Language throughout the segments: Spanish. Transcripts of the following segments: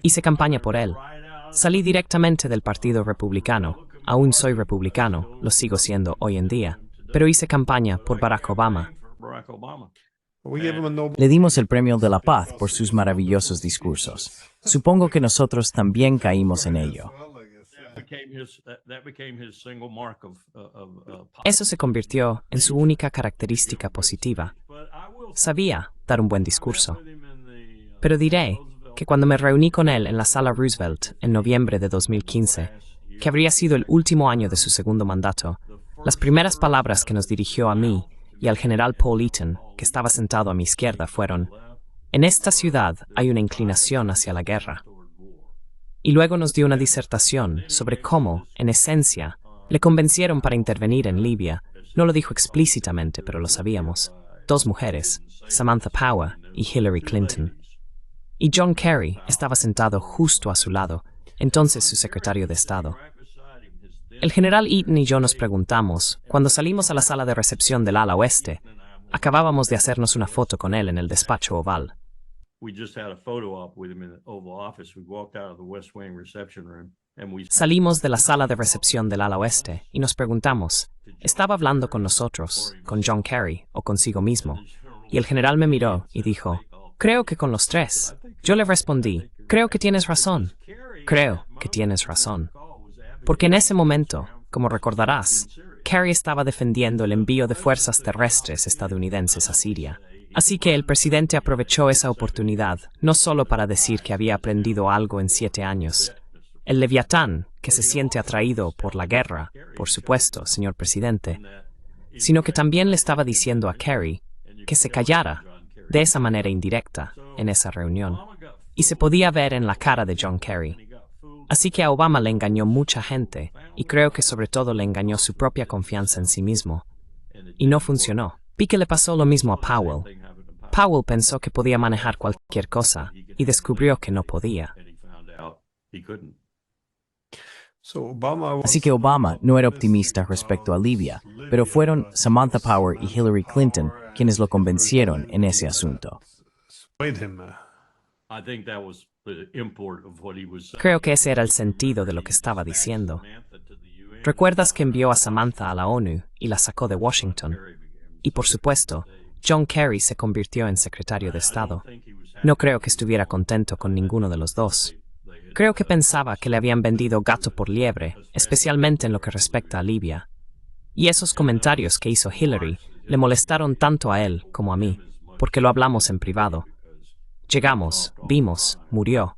Hice campaña por él. Salí directamente del Partido Republicano. Aún soy republicano, lo sigo siendo hoy en día. Pero hice campaña por Barack Obama. Le dimos el Premio de la Paz por sus maravillosos discursos. Supongo que nosotros también caímos en ello. Eso se convirtió en su única característica positiva. Sabía dar un buen discurso. Pero diré que cuando me reuní con él en la Sala Roosevelt en noviembre de 2015, que habría sido el último año de su segundo mandato, las primeras palabras que nos dirigió a mí y al general Paul Eaton, que estaba sentado a mi izquierda, fueron: «En esta ciudad hay una inclinación hacia la guerra». Y luego nos dio una disertación sobre cómo, en esencia, le convencieron para intervenir en Libia. No lo dijo explícitamente, pero lo sabíamos. Dos mujeres, Samantha Power y Hillary Clinton. Y John Kerry estaba sentado justo a su lado, entonces su secretario de Estado. El general Eaton y yo nos preguntamos, cuando salimos a la sala de recepción del ala oeste, acabábamos de hacernos una foto con él en el despacho oval. Salimos de la sala de recepción del ala oeste y nos preguntamos, ¿estaba hablando con nosotros, con John Kerry o consigo mismo? Y el general me miró y dijo, «Creo que con los tres». Yo le respondí, «Creo que tienes razón. Creo que tienes razón». Porque en ese momento, como recordarás, Kerry estaba defendiendo el envío de fuerzas terrestres estadounidenses a Siria. Así que el presidente aprovechó esa oportunidad, no solo para decir que había aprendido algo en 7 años. El Leviatán, que se siente atraído por la guerra, por supuesto, señor presidente, sino que también le estaba diciendo a Kerry que se callara, de esa manera indirecta, en esa reunión. Y se podía ver en la cara de John Kerry. Así que a Obama le engañó mucha gente, y creo que sobre todo le engañó su propia confianza en sí mismo. Y no funcionó. Vi que le pasó lo mismo a Powell. Powell pensó que podía manejar cualquier cosa, y descubrió que no podía. Así que Obama no era optimista respecto a Libia, pero fueron Samantha Power y Hillary Clinton quienes lo convencieron en ese asunto. Creo que ese era el sentido de lo que estaba diciendo. ¿Recuerdas que envió a Samantha a la ONU y la sacó de Washington? Y por supuesto, John Kerry se convirtió en secretario de Estado. No creo que estuviera contento con ninguno de los dos. Creo que pensaba que le habían vendido gato por liebre, especialmente en lo que respecta a Libia. Y esos comentarios que hizo Hillary le molestaron tanto a él como a mí, porque lo hablamos en privado. Llegamos, vimos, murió.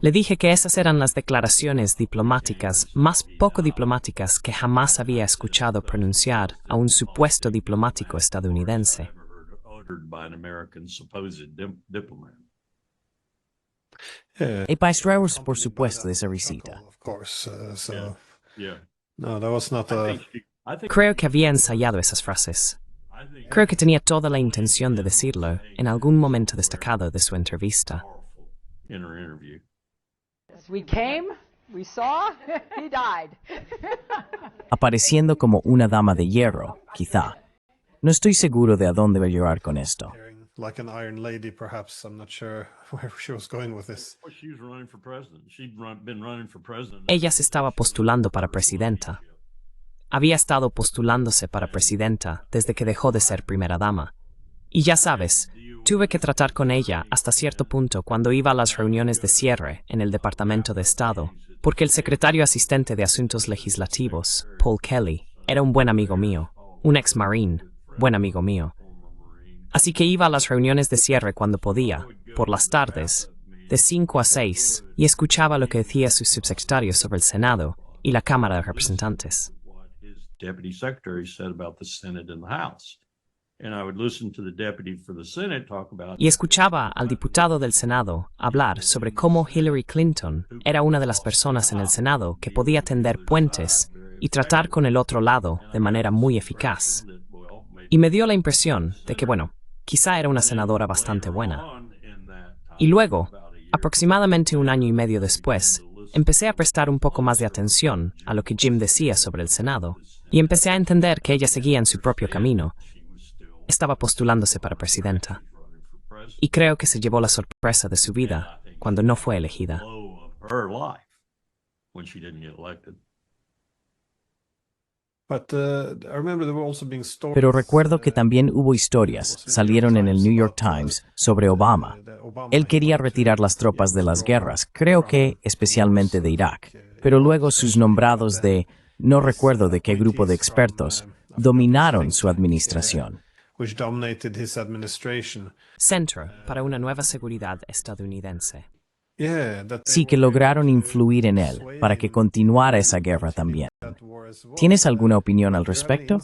Le dije que esas eran las declaraciones diplomáticas más poco diplomáticas que jamás había escuchado pronunciar a un supuesto diplomático estadounidense. Y país por supuesto de esa visita. Creo que había ensayado esas frases. Creo que tenía toda la intención de decirlo en algún momento destacado de su entrevista. Apareciendo como una dama de hierro, quizá. No estoy seguro de a dónde va a llegar con esto. Ella se estaba postulando para presidenta. Había estado postulándose para presidenta desde que dejó de ser primera dama. Y ya sabes, tuve que tratar con ella hasta cierto punto cuando iba a las reuniones de cierre en el Departamento de Estado, porque el secretario asistente de Asuntos Legislativos, Paul Kelly, era un buen amigo mío, un ex-marine, buen amigo mío. Así que iba a las reuniones de cierre cuando podía, por las tardes, de 5 a 6, y escuchaba lo que decía su subsecretario sobre el Senado y la Cámara de Representantes. Y escuchaba al diputado del Senado hablar sobre cómo Hillary Clinton era una de las personas en el Senado que podía tender puentes y tratar con el otro lado de manera muy eficaz. Y me dio la impresión de que, bueno, quizá era una senadora bastante buena. Y luego, aproximadamente 1 año y medio después, empecé a prestar un poco más de atención a lo que Jim decía sobre el Senado, y empecé a entender que ella seguía en su propio camino. Estaba postulándose para presidenta. Y creo que se llevó la sorpresa de su vida, cuando no fue elegida. Pero recuerdo que también hubo historias, salieron en el New York Times, sobre Obama. Él quería retirar las tropas de las guerras, creo que especialmente de Irak. Pero luego sus nombrados no recuerdo de qué grupo de expertos, dominaron su administración. Centro para una nueva seguridad estadounidense. Sí que lograron influir en él para que continuara esa guerra también. ¿Tienes alguna opinión al respecto?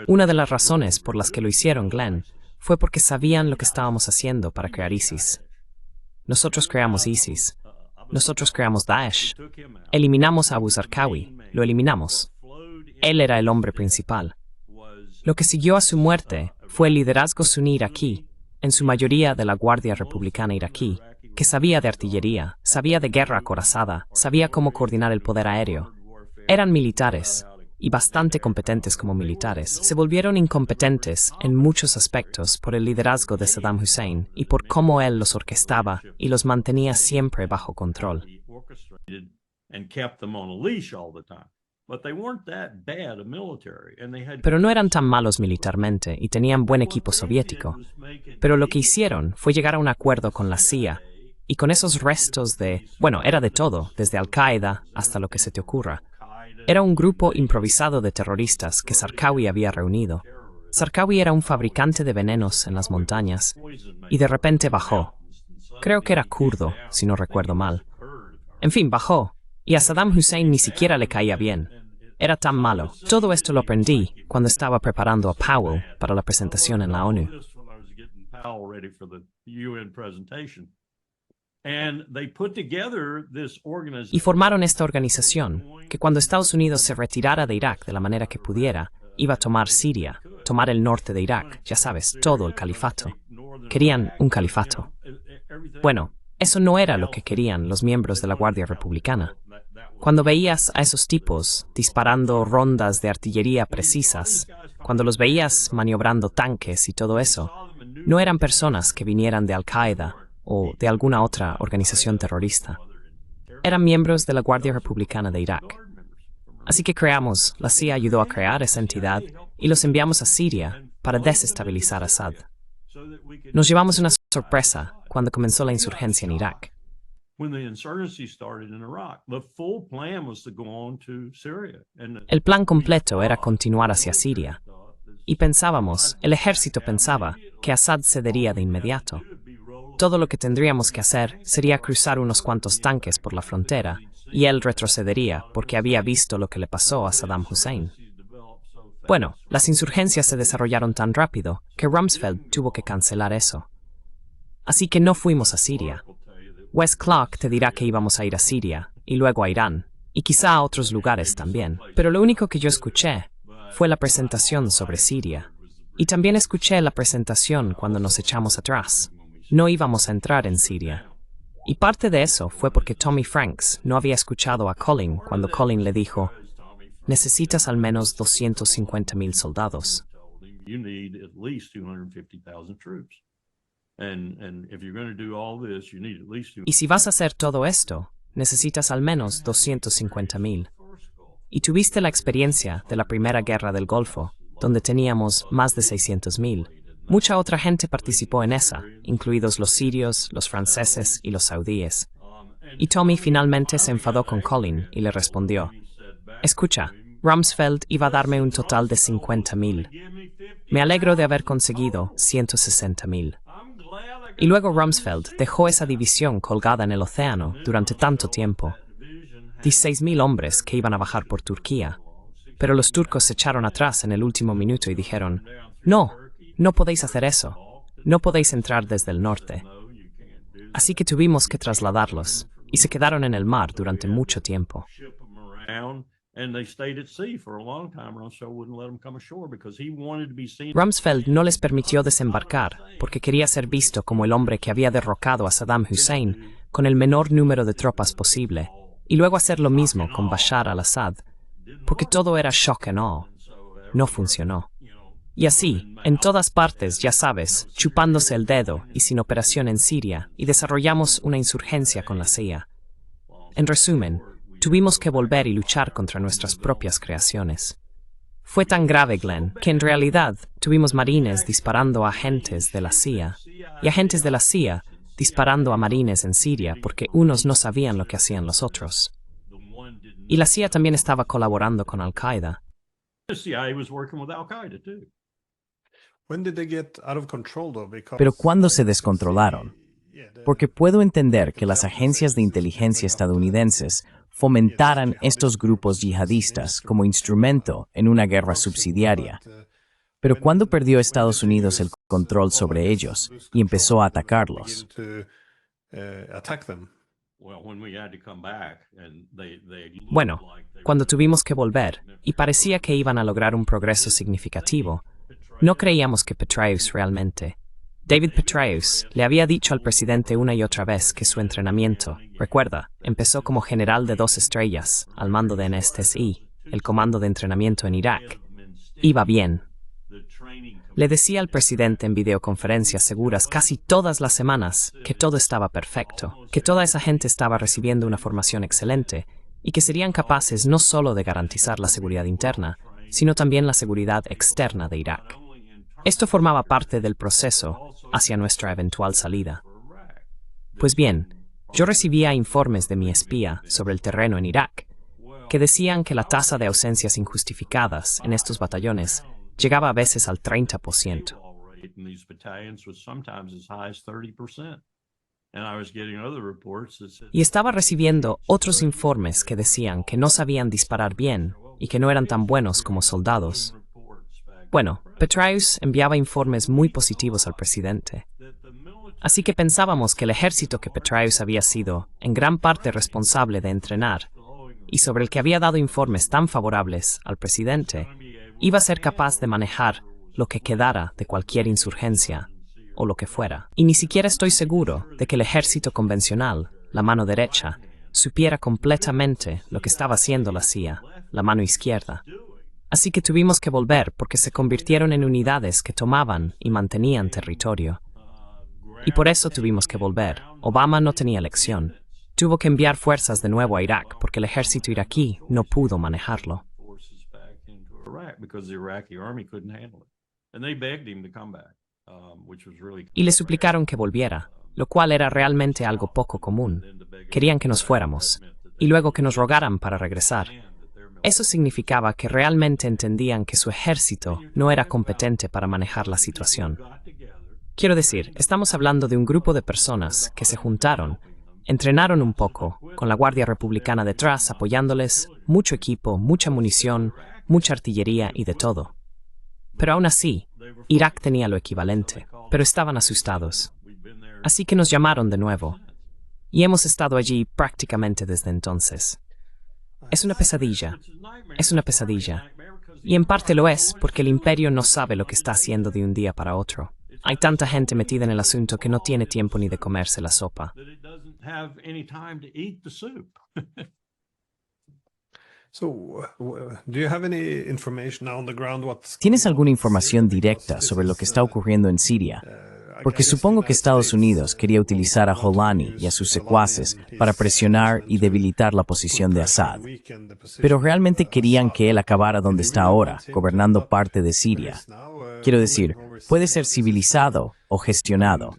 Una de las razones por las que lo hicieron, Glenn, fue porque sabían lo que estábamos haciendo para crear ISIS. Nosotros creamos ISIS. Nosotros creamos Daesh. Eliminamos a Abu Zarqawi. Lo eliminamos. Él era el hombre principal. Lo que siguió a su muerte fue el liderazgo suní iraquí, en su mayoría de la Guardia Republicana iraquí, que sabía de artillería, sabía de guerra acorazada, sabía cómo coordinar el poder aéreo. Eran militares, y bastante competentes como militares. Se volvieron incompetentes en muchos aspectos por el liderazgo de Saddam Hussein y por cómo él los orquestaba y los mantenía siempre bajo control. Pero no eran tan malos militarmente y tenían buen equipo soviético. Pero lo que hicieron fue llegar a un acuerdo con la CIA y con esos restos era de todo, desde Al-Qaeda hasta lo que se te ocurra. Era un grupo improvisado de terroristas que Zarqawi había reunido. Zarqawi era un fabricante de venenos en las montañas y de repente bajó. Creo que era kurdo, si no recuerdo mal. En fin, bajó. Y a Saddam Hussein ni siquiera le caía bien. Era tan malo. Todo esto lo aprendí cuando estaba preparando a Powell para la presentación en la ONU. Y formaron esta organización, que cuando Estados Unidos se retirara de Irak de la manera que pudiera, iba a tomar Siria, tomar el norte de Irak, ya sabes, todo el califato. Querían un califato. Bueno, eso no era lo que querían los miembros de la Guardia Republicana. Cuando veías a esos tipos disparando rondas de artillería precisas, cuando los veías maniobrando tanques y todo eso, no eran personas que vinieran de Al-Qaeda o de alguna otra organización terrorista. Eran miembros de la Guardia Republicana de Irak. Así que la CIA ayudó a crear esa entidad y los enviamos a Siria para desestabilizar a Assad. Nos llevamos una sorpresa cuando comenzó la insurgencia en Irak. El plan completo era continuar hacia Siria. Y el ejército pensaba, que Assad cedería de inmediato. Todo lo que tendríamos que hacer sería cruzar unos cuantos tanques por la frontera, y él retrocedería porque había visto lo que le pasó a Saddam Hussein. Bueno, las insurgencias se desarrollaron tan rápido que Rumsfeld tuvo que cancelar eso. Así que no fuimos a Siria. Wes Clark te dirá que íbamos a ir a Siria, y luego a Irán, y quizá a otros lugares también. Pero lo único que yo escuché fue la presentación sobre Siria. Y también escuché la presentación cuando nos echamos atrás. No íbamos a entrar en Siria. Y parte de eso fue porque Tommy Franks no había escuchado a Colin cuando Colin le dijo, necesitas al menos 250,000 soldados. Y si vas a hacer todo esto, necesitas al menos 250,000. Y tuviste la experiencia de la Primera Guerra del Golfo, donde teníamos más de 600,000. Mucha otra gente participó en esa, incluidos los sirios, los franceses y los saudíes. Y Tommy finalmente se enfadó con Colin y le respondió, escucha, Rumsfeld iba a darme un total de 50,000. Me alegro de haber conseguido 160,000. Y luego Rumsfeld dejó esa división colgada en el océano durante tanto tiempo. 16,000 hombres que iban a bajar por Turquía. Pero los turcos se echaron atrás en el último minuto y dijeron, no podéis hacer eso. No podéis entrar desde el norte. Así que tuvimos que trasladarlos, y se quedaron en el mar durante mucho tiempo. Rumsfeld no les permitió desembarcar porque quería ser visto como el hombre que había derrocado a Saddam Hussein con el menor número de tropas posible, y luego hacer lo mismo con Bashar al-Assad, porque todo era shock and awe. No funcionó. Y así, en todas partes, ya sabes, chupándose el dedo y sin operación en Siria, y desarrollamos una insurgencia con la CIA. En resumen, tuvimos que volver y luchar contra nuestras propias creaciones. Fue tan grave, Glenn, que en realidad tuvimos marines disparando a agentes de la CIA y agentes de la CIA disparando a marines en Siria porque unos no sabían lo que hacían los otros. Y la CIA también estaba colaborando con Al-Qaeda. Pero ¿cuándo se descontrolaron? Porque puedo entender que las agencias de inteligencia estadounidenses fomentaran estos grupos yihadistas como instrumento en una guerra subsidiaria. Pero ¿cuándo perdió Estados Unidos el control sobre ellos y empezó a atacarlos? Bueno, cuando tuvimos que volver, y parecía que iban a lograr un progreso significativo, no creíamos que Petraeus realmente. David Petraeus le había dicho al presidente una y otra vez que su entrenamiento, recuerda, empezó como general de 2 estrellas, al mando de NSTSI, el comando de entrenamiento en Irak. Iba bien. Le decía al presidente en videoconferencias seguras casi todas las semanas que todo estaba perfecto, que toda esa gente estaba recibiendo una formación excelente y que serían capaces no solo de garantizar la seguridad interna, sino también la seguridad externa de Irak. Esto formaba parte del proceso hacia nuestra eventual salida. Pues bien, yo recibía informes de mi espía sobre el terreno en Irak, que decían que la tasa de ausencias injustificadas en estos batallones llegaba a veces al 30%. Y estaba recibiendo otros informes que decían que no sabían disparar bien y que no eran tan buenos como soldados. Bueno, Petraeus enviaba informes muy positivos al presidente. Así que pensábamos que el ejército que Petraeus había sido, en gran parte responsable de entrenar, y sobre el que había dado informes tan favorables al presidente, iba a ser capaz de manejar lo que quedara de cualquier insurgencia, o lo que fuera. Y ni siquiera estoy seguro de que el ejército convencional, la mano derecha, supiera completamente lo que estaba haciendo la CIA, la mano izquierda. Así que tuvimos que volver porque se convirtieron en unidades que tomaban y mantenían territorio. Y por eso tuvimos que volver. Obama no tenía elección. Tuvo que enviar fuerzas de nuevo a Irak porque el ejército iraquí no pudo manejarlo. Y le suplicaron que volviera, lo cual era realmente algo poco común. Querían que nos fuéramos, y luego que nos rogaran para regresar. Eso significaba que realmente entendían que su ejército no era competente para manejar la situación. Quiero decir, estamos hablando de un grupo de personas que se juntaron, entrenaron un poco, con la Guardia Republicana detrás apoyándoles, mucho equipo, mucha munición, mucha artillería y de todo. Pero aún así, Irak tenía lo equivalente, pero estaban asustados. Así que nos llamaron de nuevo, y hemos estado allí prácticamente desde entonces. Es una pesadilla, y en parte lo es porque el imperio no sabe lo que está haciendo de un día para otro. Hay tanta gente metida en el asunto que no tiene tiempo ni de comerse la sopa. ¿Tienes alguna información directa sobre lo que está ocurriendo en Siria? Porque supongo que Estados Unidos quería utilizar a Jolani y a sus secuaces para presionar y debilitar la posición de Assad. Pero realmente querían que él acabara donde está ahora, gobernando parte de Siria. Quiero decir, puede ser civilizado o gestionado.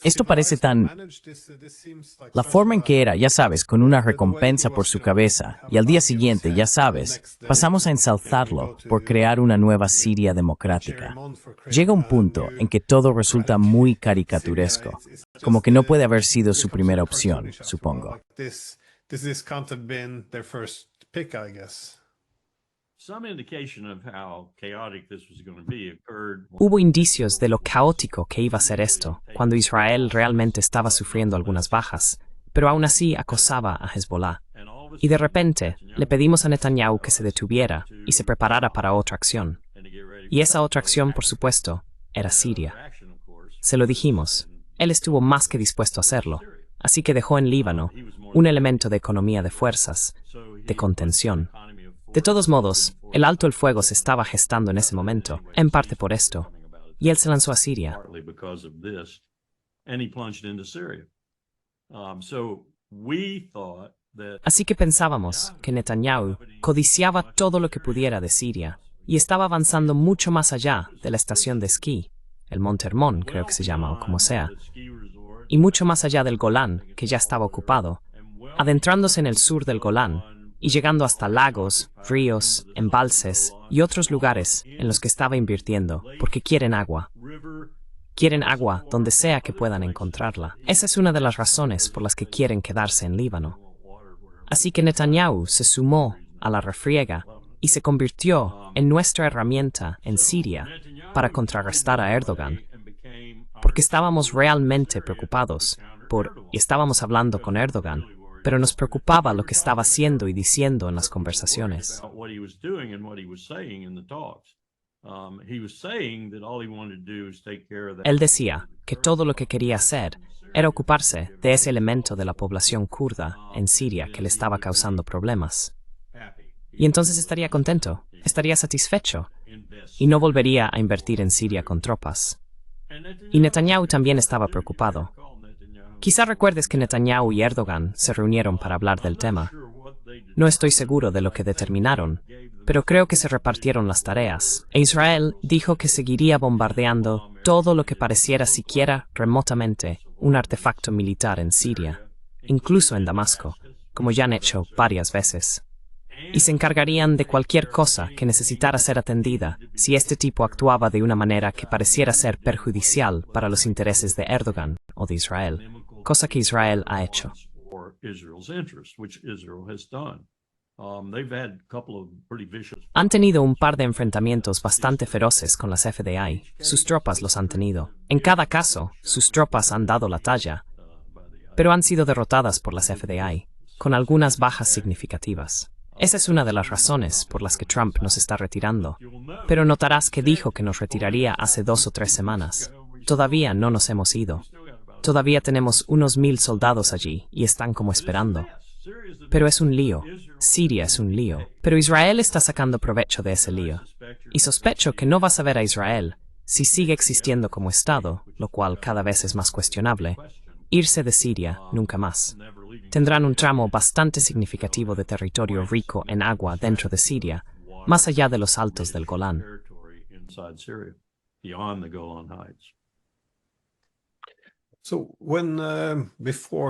Esto parece tan... La forma en que era, ya sabes, con una recompensa por su cabeza, y al día siguiente, ya sabes, pasamos a ensalzarlo por crear una nueva Siria democrática. Llega un punto en que todo resulta muy caricaturesco, como que no puede haber sido su primera opción, supongo. Hubo indicios de lo caótico que iba a ser esto, cuando Israel realmente estaba sufriendo algunas bajas, pero aún así acosaba a Hezbollah. Y de repente, le pedimos a Netanyahu que se detuviera y se preparara para otra acción. Y esa otra acción, por supuesto, era Siria. Se lo dijimos. Él estuvo más que dispuesto a hacerlo, así que dejó en Líbano un elemento de economía de fuerzas, de contención. De todos modos, el alto el fuego se estaba gestando en ese momento, en parte por esto, y él se lanzó a Siria. Así que pensábamos que Netanyahu codiciaba todo lo que pudiera de Siria y estaba avanzando mucho más allá de la estación de esquí, el Monte Hermón creo que se llama o como sea, y mucho más allá del Golán, que ya estaba ocupado, adentrándose en el sur del Golán y llegando hasta lagos, ríos, embalses y otros lugares en los que estaba invirtiendo, porque quieren agua. Quieren agua donde sea que puedan encontrarla. Esa es una de las razones por las que quieren quedarse en Líbano. Así que Netanyahu se sumó a la refriega y se convirtió en nuestra herramienta en Siria para contrarrestar a Erdogan, porque estábamos realmente preocupados y estábamos hablando con Erdogan, pero nos preocupaba lo que estaba haciendo y diciendo en las conversaciones. Él decía que todo lo que quería hacer era ocuparse de ese elemento de la población kurda en Siria que le estaba causando problemas. Y entonces estaría contento, estaría satisfecho, y no volvería a invertir en Siria con tropas. Y Netanyahu también estaba preocupado. Quizá recuerdes que Netanyahu y Erdogan se reunieron para hablar del tema. No estoy seguro de lo que determinaron, pero creo que se repartieron las tareas, e Israel dijo que seguiría bombardeando todo lo que pareciera siquiera remotamente un artefacto militar en Siria, incluso en Damasco, como ya han hecho varias veces. Y se encargarían de cualquier cosa que necesitara ser atendida si este tipo actuaba de una manera que pareciera ser perjudicial para los intereses de Erdogan o de Israel, cosa que Israel ha hecho. Han tenido un par de enfrentamientos bastante feroces con las FDI. Sus tropas los han tenido. En cada caso, sus tropas han dado la talla, pero han sido derrotadas por las FDI, con algunas bajas significativas. Esa es una de las razones por las que Trump nos está retirando. Pero notarás que dijo que nos retiraría hace 2 o 3 semanas. Todavía no nos hemos ido. Todavía tenemos unos 1000 soldados allí y están como esperando. Pero es un lío. Siria es un lío. Pero Israel está sacando provecho de ese lío. Y sospecho que no vas a ver a Israel, si sigue existiendo como Estado, lo cual cada vez es más cuestionable, irse de Siria nunca más. Tendrán un tramo bastante significativo de territorio rico en agua dentro de Siria, más allá de los altos del Golán.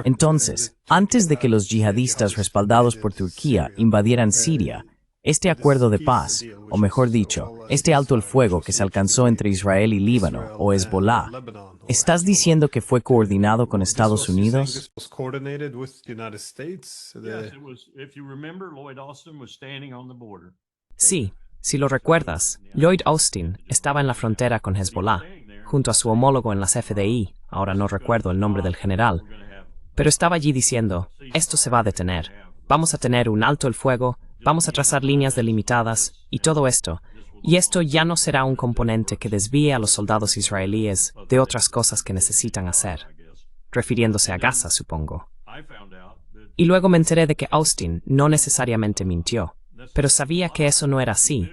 Entonces, antes de que los yihadistas respaldados por Turquía invadieran Siria, este acuerdo de paz, o mejor dicho, este alto el fuego que se alcanzó entre Israel y Líbano, o Hezbollah, ¿estás diciendo que fue coordinado con Estados Unidos? Sí, si lo recuerdas, Lloyd Austin estaba en la frontera con Hezbollah, junto a su homólogo en las FDI, ahora no recuerdo el nombre del general, pero estaba allí diciendo, esto se va a detener, vamos a tener un alto el fuego, vamos a trazar líneas delimitadas y todo esto, y esto ya no será un componente que desvíe a los soldados israelíes de otras cosas que necesitan hacer, refiriéndose a Gaza, supongo. Y luego me enteré de que Austin no necesariamente mintió, pero sabía que eso no era así,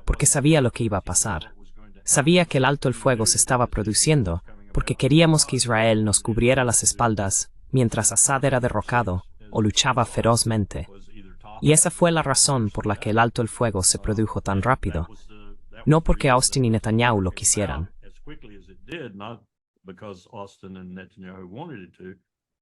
porque sabía lo que iba a pasar. Sabía que el alto el fuego se estaba produciendo porque queríamos que Israel nos cubriera las espaldas mientras Assad era derrocado o luchaba ferozmente. Y esa fue la razón por la que el alto el fuego se produjo tan rápido, no porque Austin y Netanyahu lo quisieran.